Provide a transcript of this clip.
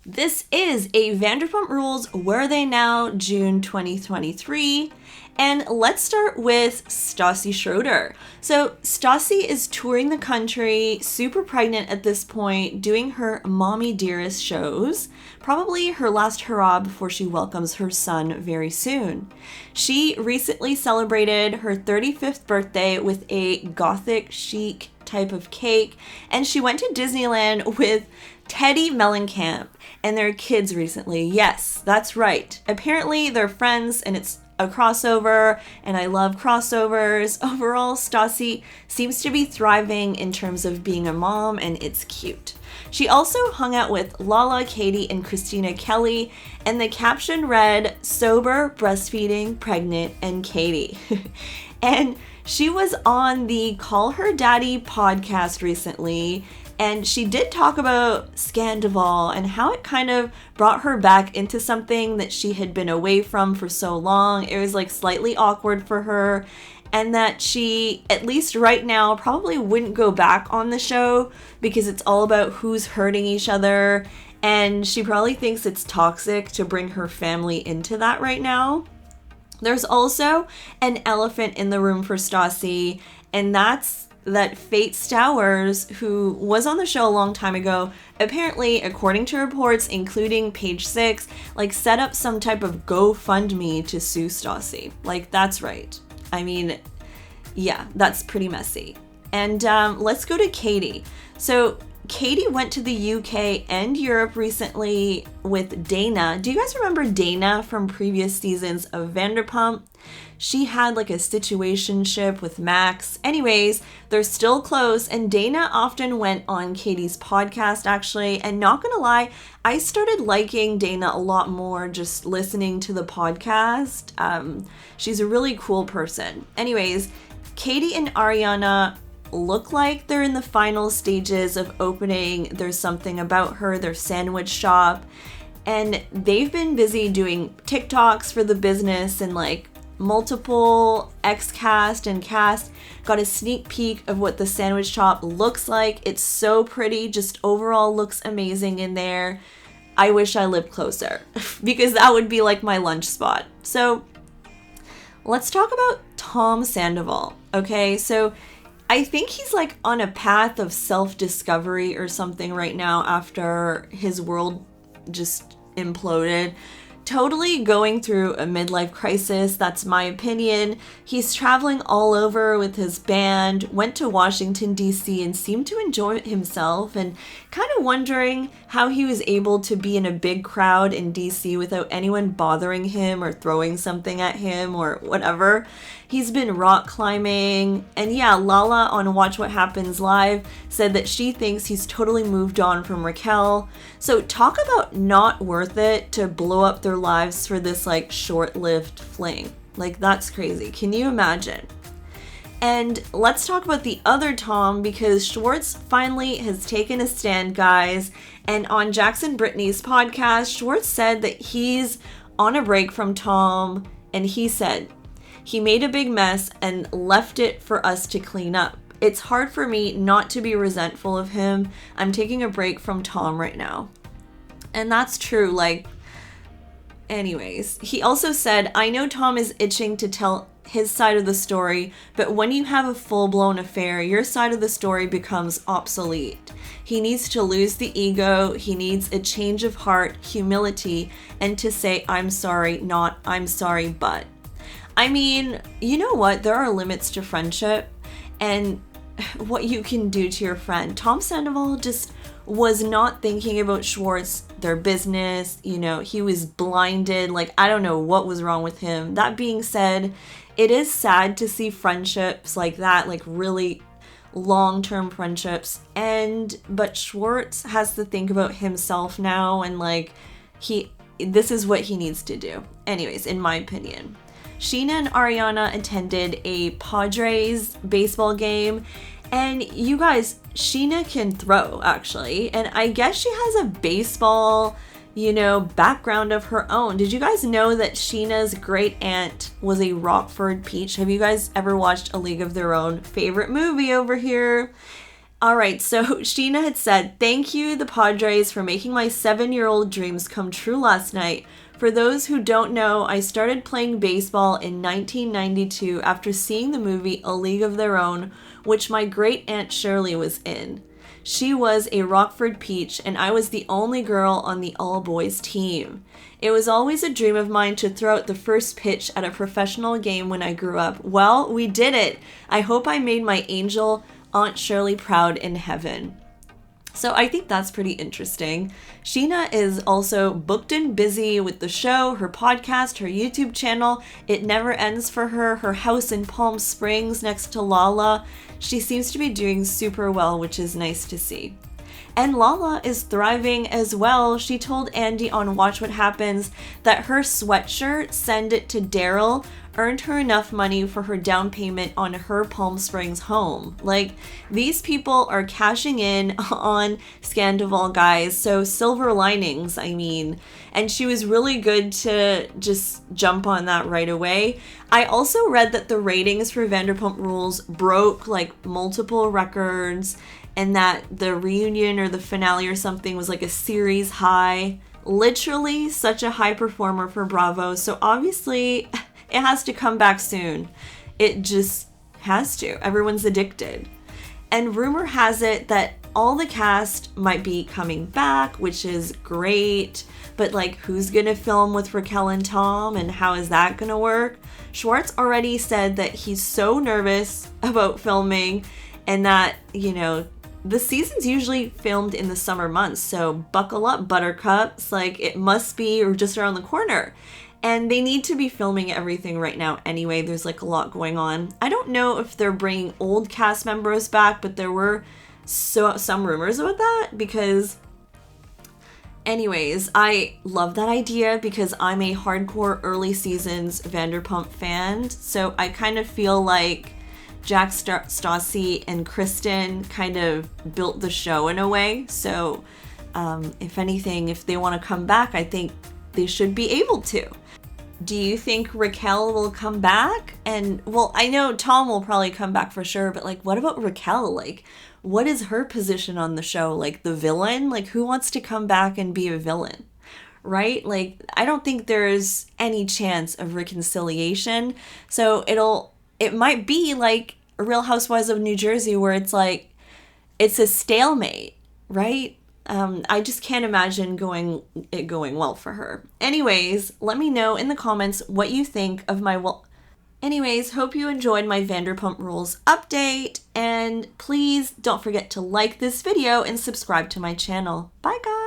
This is a Vanderpump Rules Where Are They Now, June 2023. And let's start with Stassi Schroeder. So Stassi is touring the country, super pregnant at this point, doing her Mommy Dearest shows. Probably her last hurrah before she welcomes her son very soon. She recently celebrated her 35th birthday with a gothic chic type of cake, and she went to Disneyland with Teddy Mellencamp and their kids recently. Yes, that's right. Apparently they're friends and it's a crossover, and I love crossovers. Overall, Stassi seems to be thriving in terms of being a mom, and it's cute. She also hung out with Lala, Katie, and Christina Kelly, and the caption read, "Sober, breastfeeding, pregnant, and Katie." And she was on the Call Her Daddy podcast recently, and she did talk about Scandival and how it kind of brought her back into something that she had been away from for so long. It was like slightly awkward for her, and that she, at least right now, probably wouldn't go back on the show because it's all about who's hurting each other, and she probably thinks it's toxic to bring her family into that right now. There's also an elephant in the room for Stassi, and that's that Fate Stowers, who was on the show a long time ago, apparently, according to reports, including Page 6, set up some type of GoFundMe to sue Stassi. That's right. I mean, yeah, that's pretty messy. And let's go to Katie. So Katie went to the UK and Europe recently with Dana. Do you guys remember Dana from previous seasons of Vanderpump? She had a situationship with Max. Anyways, they're still close, and Dana often went on Katie's podcast actually, and not gonna lie, I started liking Dana a lot more just listening to the podcast. She's a really cool person. Anyways, Katie and Ariana look like they're in the final stages of opening There's Something About Her, their sandwich shop, and they've been busy doing TikToks for the business, and multiple ex-cast and cast got a sneak peek of what the sandwich shop looks like. It's so pretty, just overall looks amazing in there. I wish I lived closer because that would be my lunch spot. So let's talk about Tom Sandoval. Okay, so I think he's on a path of self-discovery or something right now after his world just imploded. Totally going through a midlife crisis, that's my opinion. He's traveling all over with his band, went to Washington, D.C., and seemed to enjoy himself, and kind of wondering how he was able to be in a big crowd in D.C. without anyone bothering him or throwing something at him or whatever. He's been rock climbing, and yeah, Lala on Watch What Happens Live said that she thinks he's totally moved on from Raquel. So talk about not worth it to blow up their lives for this short-lived fling. That's crazy. Can you imagine? And let's talk about the other Tom, because Schwartz finally has taken a stand, guys. And on Jackson Brittany's podcast, Schwartz said that he's on a break from Tom, and he said, "He made a big mess and left it for us to clean up. It's hard for me not to be resentful of him. I'm taking a break from Tom right now." And that's true. Anyways, he also said, "I know Tom is itching to tell his side of the story, but when you have a full-blown affair, your side of the story becomes obsolete. He needs to lose the ego. He needs a change of heart, humility, and to say, 'I'm sorry,' not 'I'm sorry, but.'" I mean, you know what? There are limits to friendship and what you can do to your friend. Tom Sandoval just was not thinking about Schwartz, their business. He was blinded. I don't know what was wrong with him. That being said, it is sad to see friendships like that, really long-term friendships. But Schwartz has to think about himself now, and this is what he needs to do. Anyways, in my opinion. Scheana and Ariana attended a Padres baseball game, and you guys, Scheana can throw, actually, and I guess she has a baseball, background of her own. Did you guys know that Sheena's great aunt was a Rockford Peach? Have you guys ever watched A League of Their Own? Favorite movie over here. All right, so Scheana had said, "Thank you, the Padres, for making my 7-year-old dreams come true last night. For those who don't know, I started playing baseball in 1992 after seeing the movie A League of Their Own, which my great aunt Shirley was in. She was a Rockford Peach, and I was the only girl on the all-boys team. It was always a dream of mine to throw out the first pitch at a professional game when I grew up. Well, we did it. I hope I made my angel Aunt Shirley proud in heaven." So I think that's pretty interesting. Scheana is also booked and busy with the show, her podcast, her YouTube channel. It never ends for her. Her house in Palm Springs next to Lala. She seems to be doing super well, which is nice to see. And Lala is thriving as well. She told Andy on Watch What Happens that her sweatshirt, "Send It to Daryl," earned her enough money for her down payment on her Palm Springs home. Like, these people are cashing in on Scandival, guys. So silver linings, I mean. And she was really good to just jump on that right away. I also read that the ratings for Vanderpump Rules broke like multiple records, and that the reunion or the finale or something was like a series high. Literally such a high performer for Bravo. So obviously it has to come back soon. It just has to. Everyone's addicted. And rumor has it that all the cast might be coming back, which is great. But like, who's gonna film with Raquel and Tom, and how is that gonna work? Schwartz already said that he's so nervous about filming, and that, you know, the season's usually filmed in the summer months, so buckle up, buttercups. Like, it must be or just around the corner. And they need to be filming everything right now anyway. There's like a lot going on. I don't know if they're bringing old cast members back, but there were some rumors about that, because anyways, I love that idea because I'm a hardcore early seasons Vanderpump fan. So I kind of feel like Jack, Stassi, and Kristen kind of built the show in a way. So if anything, if they want to come back, I think they should be able to. Do you think Raquel will come back? And well, I know Tom will probably come back for sure, but like, what about Raquel? Like, what is her position on the show? Like, the villain? Like, who wants to come back and be a villain? Right? Like, I don't think there's any chance of reconciliation. So it might be like Real Housewives of New Jersey, where it's like, it's a stalemate, right? I just can't imagine it going well for her. Anyways, let me know in the comments what you think of my Anyways, hope you enjoyed my Vanderpump Rules update, and please don't forget to like this video and subscribe to my channel. Bye guys!